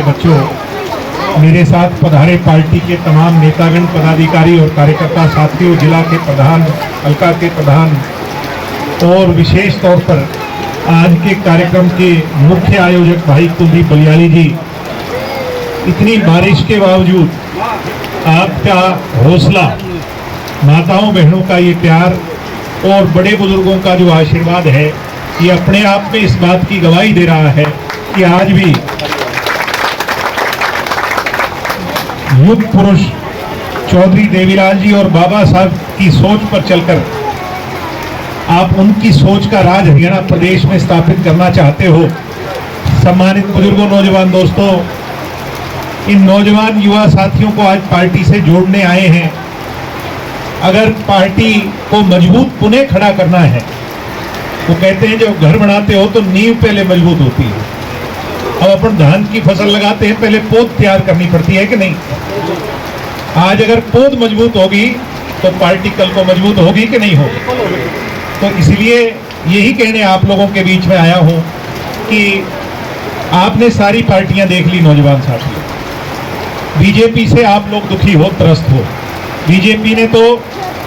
बच्चों, मेरे साथ पधारे पार्टी के तमाम नेतागण, पदाधिकारी और कार्यकर्ता साथियों, जिला के प्रधान, हल्का के प्रधान और विशेष तौर पर आज के कार्यक्रम के मुख्य आयोजक भाई कुलदीप बलियाली जी, इतनी बारिश के बावजूद आपका हौसला, माताओं बहनों का ये प्यार और बड़े बुजुर्गों का जो आशीर्वाद है, ये अपने आप में इस बात की गवाही दे रहा है कि आज भी युग पुरुष चौधरी देवीलाल जी और बाबा साहब की सोच पर चलकर आप उनकी सोच का राज हरियाणा प्रदेश में स्थापित करना चाहते हो। सम्मानित बुजुर्गों, नौजवान दोस्तों, इन नौजवान युवा साथियों को आज पार्टी से जोड़ने आए हैं। अगर पार्टी को मजबूत पुनः खड़ा करना है, वो कहते हैं जब घर बनाते हो तो नींव पहले मजबूत होती है। अब अपन धान की फसल लगाते हैं, पहले पौध तैयार करनी पड़ती है कि नहीं। आज अगर पौध मजबूत होगी तो पार्टी कल को मजबूत होगी कि नहीं होगी। तो इसलिए यही कहने आप लोगों के बीच में आया हूं कि आपने सारी पार्टियां देख ली नौजवान साथियों। बीजेपी से आप लोग दुखी हो, त्रस्त हो। बीजेपी ने तो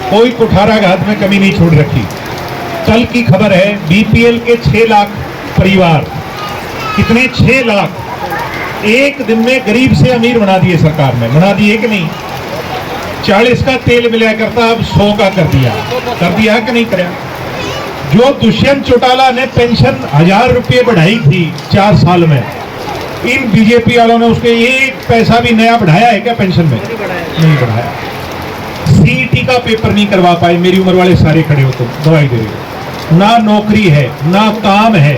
कोई कुठाराघात में कमी नहीं छोड़ रखी। कल की खबर है, बीपीएल के 6 लाख परिवार, कितने 6 लाख एक दिन में गरीब से अमीर बना दिए सरकार ने, बना दिए कि नहीं। 40 का तेल मिला करता, अब 100 का कर दिया कि नहीं कराया। जो दुष्यंत चौटाला ने पेंशन 1000 रुपये बढ़ाई थी 4 साल में, इन बीजेपी वालों ने उसके 1 पैसा भी नया बढ़ाया है क्या पेंशन में? नहीं बढ़ाया। सीईटी का पेपर नहीं करवा पाए, मेरी उम्र वाले सारे खड़े हो तो दवाई दे रहे हो। ना नौकरी है, ना काम है,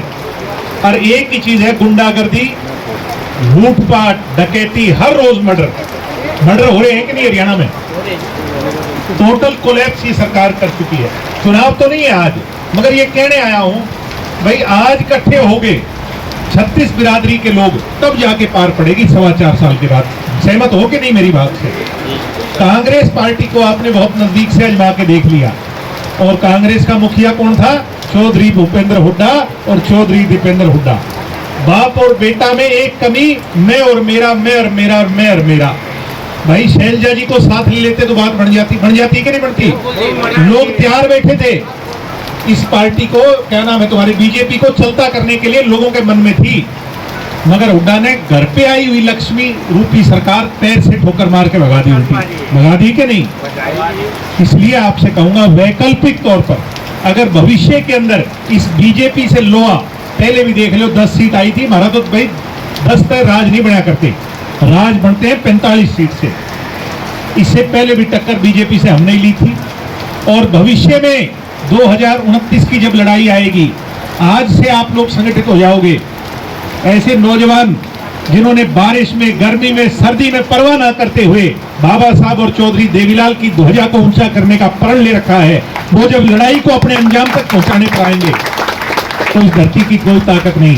और एक ही चीज है, गुंडागर्दी, लूटपाट, डकैती, हर रोज मर्डर हो रहे हैं कि नहीं हरियाणा में। टोटल कोलैप्स ही सरकार कर चुकी है। चुनाव तो नहीं है आज, मगर ये कहने आया हूं भाई, आज इकट्ठे हो गए 36 बिरादरी के लोग, तब जाके पार पड़ेगी 4.25 साल के बाद। सहमत हो कि नहीं मेरी बात से? कांग्रेस पार्टी को आपने बहुत नजदीक से आजमा के देख लिया, और कांग्रेस का मुखिया कौन था? चौधरी भूपेंद्र हुड्डा और चौधरी दीपेंद्र हुड्डा। बाप और बेटा में एक कमी, मैं और मेरा, मैं और मेरा और मैं और मेरा। भाई शैलजा जी को साथ ले लेते तो बात बन जाती कि नहीं बनती। लोग तैयार बैठे थे इस पार्टी को, क्या नाम है तुम्हारी, बीजेपी को चलता करने के लिए, लोगों के मन में थी। मगर हुड्डा ने घर पे आई हुई लक्ष्मी रूपी सरकार पैर से ठोकर मार के भगा दी उल्टी। भगा दी कि नहीं? इसलिए आपसे कहूंगा, वैकल्पिक तौर पर अगर भविष्य के अंदर इस बीजेपी से लोहा, पहले भी देख लो 10 सीट आई थी, हमारा तो भाई 10 तक राज नहीं बना करते, राज बनते हैं 45 सीट से। इससे पहले भी टक्कर बीजेपी से हमने ली थी, और भविष्य में 2029 की जब लड़ाई आएगी, आज से आप लोग संगठित हो जाओगे। ऐसे नौजवान जिन्होंने बारिश में, गर्मी में, सर्दी में परवाह ना करते हुए बाबा साहब और चौधरी देवीलाल की ध्वजा को ऊंचा करने का प्रण ले रखा है, वो जब लड़ाई को अपने अंजाम तक पहुंचाने पर आएंगे तो इस धरती की कोई ताकत नहीं।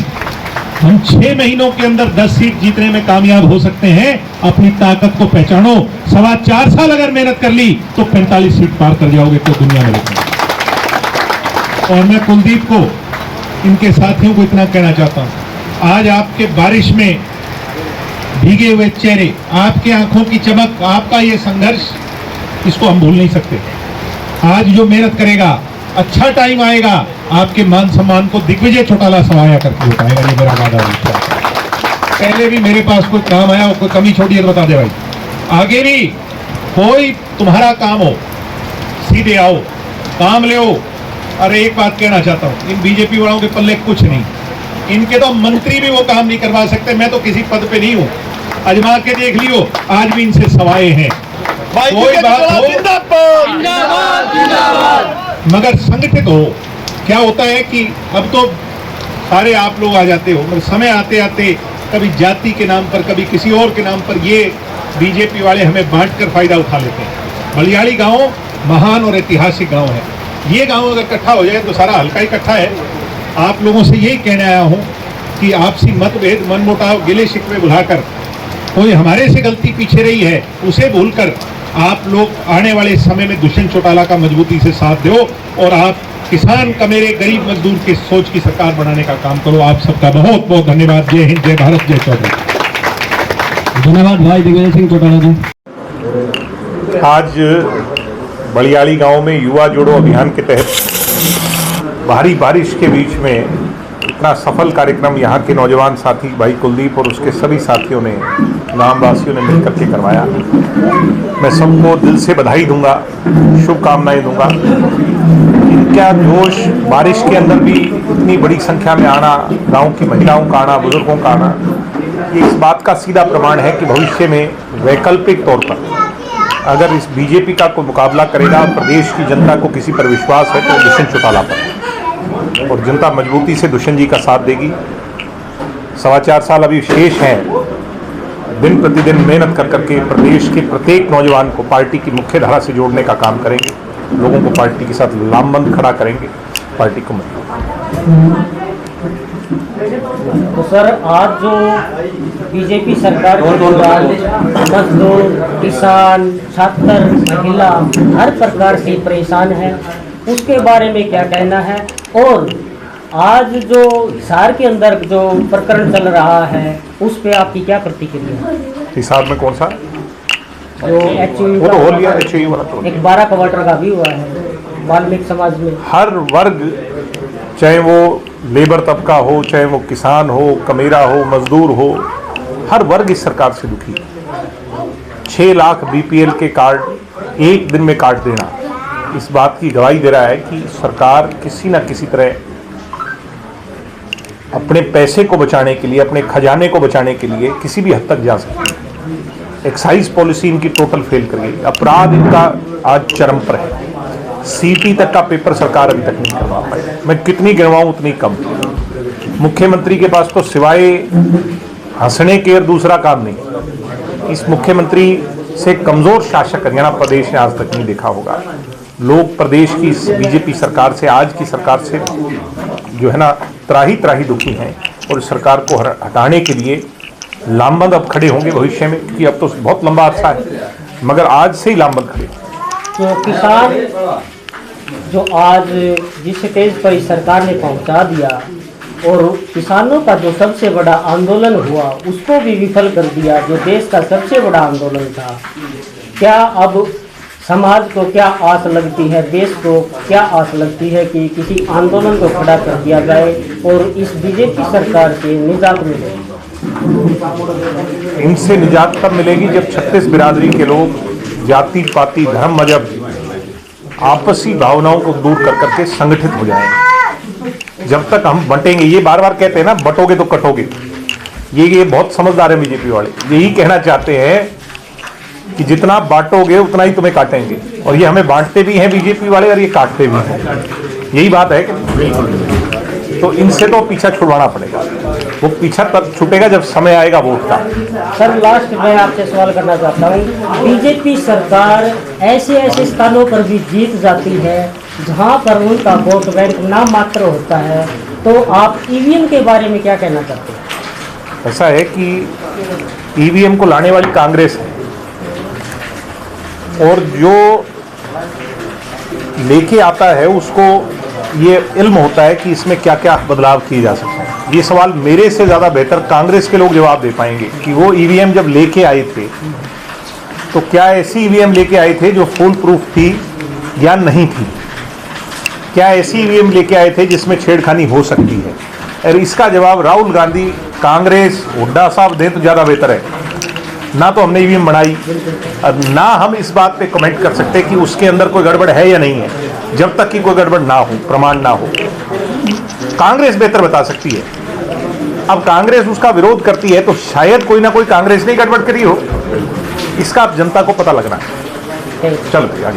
हम 6 महीनों के अंदर 10 सीट जीतने में कामयाब हो सकते हैं। अपनी ताकत को पहचानो। 4.25 साल अगर मेहनत कर ली तो 45 सीट पार कर जाओगे तो दुनिया में। और मैं कुलदीप को, इनके साथियों को इतना कहना चाहता हूं, आज आपके बारिश में भीगे हुए चेहरे, आपके आंखों की चमक, आपका ये संघर्ष, इसको हम भूल नहीं सकते। आज जो मेहनत करेगा, अच्छा टाइम आएगा, आपके मान सम्मान को दिग्विजय चौटाला सवाया करके उठाएगा, ये मेरा वादा है। पहले भी मेरे पास कोई काम आया, कोई कमी छोड़ी है तो बता दे भाई। आगे भी कोई तुम्हारा काम हो, सीधे आओ, काम ले। और एक बात कहना चाहता हूं, इन बीजेपी वालों के पल्ले कुछ नहीं, इनके तो मंत्री भी वो काम नहीं करवा सकते। मैं तो किसी पद पे नहीं हूं, अजमा के देख लियो, आज भी इनसे सवाए हैं। कोई बात हो, मगर संगठित हो। क्या होता है कि अब तो सारे आप लोग आ जाते हो, मगर समय आते आते कभी जाति के नाम पर, कभी किसी और के नाम पर, ये बीजेपी वाले हमें बांटकर फायदा उठा लेते हैं। बलियाली गांव महान और ऐतिहासिक गांव है। ये गांव अगर इकट्ठा हो जाए तो सारा हल्का इकट्ठा है। आप लोगों से यही कहने आया हूं कि आपसी मतभेद, मनमुटाव, गिले शिकवे भुलाकर, कोई हमारे से गलती पीछे रही है उसे भूलकर आप लोग आने वाले समय में दुष्यंत चौटाला का मजबूती से साथ दो और आप किसान का, मेरे गरीब मजदूर की सोच की सरकार बनाने का काम करो। आप सबका बहुत बहुत धन्यवाद। जय हिंद, जय भारत, जय चौधरी। धन्यवाद भाई दिग्विजय सिंह चौटाला जी। आज बलियाड़ी गांव में युवा जोड़ो अभियान के तहत भारी बारिश के बीच में इतना सफल कार्यक्रम यहाँ के नौजवान साथी भाई कुलदीप और उसके सभी साथियों ने, ग्रामवासियों ने मिलकर के करवाया। मैं सबको दिल से बधाई दूंगा, शुभकामनाएं दूंगा। इनका जोश, बारिश के अंदर भी इतनी बड़ी संख्या में आना, गांव की महिलाओं का आना, बुजुर्गों का आना, ये इस बात का सीधा प्रमाण है कि भविष्य में वैकल्पिक तौर पर अगर इस बीजेपी का कोई मुकाबला करेगा, प्रदेश की जनता को किसी पर विश्वास है तो दुष्यंत चौटाला पर, और जनता मजबूती से दुष्यंत जी का साथ देगी। 4.25 साल अभी शेष हैं, दिन प्रतिदिन मेहनत कर करके प्रदेश के प्रत्येक नौजवान को पार्टी की मुख्य धारा से जोड़ने का काम करेंगे, लोगों को पार्टी के साथ लामबंद खड़ा करेंगे, पार्टी को मजबूत। तो सर, आज जो बीजेपी सरकार के दौरान मजदूर, किसान, छात्र, महिला हर प्रकार से परेशान है, उसके बारे में क्या कहना है? और आज जो हिसार के अंदर जो प्रकरण चल रहा है उस पे आपकी क्या प्रतिक्रिया है? हिसार में कौन सा? जो HUE वो तो हो लिया, HUE वाला तो एक 12 क्वार्टर का भी हुआ है वाल्मीकि समाज में। हर वर्ग, चाहे वो लेबर तबका हो, चाहे वो किसान हो, कमेरा हो, मजदूर हो, हर वर्ग इस सरकार से दुखी है। 6 लाख BPL के कार्ड एक दिन में काट देना इस बात की गवाही दे रहा है कि सरकार किसी न किसी तरह अपने पैसे को बचाने के लिए, अपने खजाने को बचाने के लिए किसी भी हद तक जा सकती है। एक्साइज पॉलिसी इनकी टोटल फेल कर गई, अपराध इनका आज चरम पर है। CT तक का पेपर सरकार अभी तक नहीं करवा पाई। मैं कितनी गिनवाऊं उतनी कम। मुख्यमंत्री के पास तो सिवाय हंसने के और दूसरा काम नहीं। इस मुख्यमंत्री से कमजोर शासक हरियाणा प्रदेश ने आज तक नहीं देखा होगा। लोग प्रदेश की इस बीजेपी सरकार से, आज की सरकार से जो है ना त्राही त्राही दुखी हैं, और इस सरकार को हटाने के लिए लामबंद अब खड़े होंगे भविष्य में, क्योंकि अब तो बहुत लंबा अरसा है, मगर आज से ही लामबंद खड़े। तो किसान जो आज जिस स्टेज पर इस सरकार ने पहुंचा दिया और किसानों का जो सबसे बड़ा आंदोलन हुआ उसको भी विफल कर दिया, जो देश का सबसे बड़ा आंदोलन था, क्या अब समाज को क्या आस लगती है, देश को क्या आस लगती है कि किसी आंदोलन को खड़ा कर दिया जाए और इस बीजेपी सरकार से निजात मिलेगी? इनसे निजात तब मिलेगी जब 36 बिरादरी के लोग जाति पाति धर्म मजहब आपसी भावनाओं को दूर कर करके संगठित हो जाएंगे। जब तक हम बंटेंगे, ये बार बार कहते हैं ना, बंटोगे तो कटोगे, ये बहुत समझदार है बीजेपी वाले, यही कहना चाहते हैं कि जितना बांटोगे उतना ही तुम्हें काटेंगे, और ये हमें बांटते भी हैं बीजेपी वाले और ये काटते भी हैं। यही बात है कि तो इनसे तो पीछा छुड़वाना पड़ेगा। वो पीछा तब छूटेगा जब समय आएगा वोट का। सर, लास्ट में आपसे सवाल करना चाहता हूँ, बीजेपी सरकार ऐसे ऐसे स्थानों पर भी जीत जाती है जहाँ पर उनका वोट बैंक नाम मात्र होता है, तो आप EVM के बारे में क्या कहना चाहते हैं? ऐसा है कि EVM को लाने वाली कांग्रेस है, और जो लेके आता है उसको ये इल्म होता है कि इसमें क्या क्या बदलाव किए जा सकते हैं। ये सवाल मेरे से ज़्यादा बेहतर कांग्रेस के लोग जवाब दे पाएंगे कि वो EVM जब लेके आए थे तो क्या ऐसी EVM लेके आए थे जो फुल प्रूफ थी या नहीं थी, क्या ऐसी EVM लेके आए थे जिसमें छेड़खानी हो सकती है। और इसका जवाब राहुल गांधी, कांग्रेस, हुड्डा साहब दें तो ज़्यादा बेहतर है। ना तो हमने EVM बनाई और ना हम इस बात पे कमेंट कर सकते कि उसके अंदर कोई गड़बड़ है या नहीं है, जब तक कि कोई गड़बड़ ना हो, प्रमाण ना हो। कांग्रेस बेहतर बता सकती है। अब कांग्रेस उसका विरोध करती है तो शायद कोई ना कोई कांग्रेस ने गड़बड़ करी हो, इसका अब जनता को पता लगना है। चलो आगे।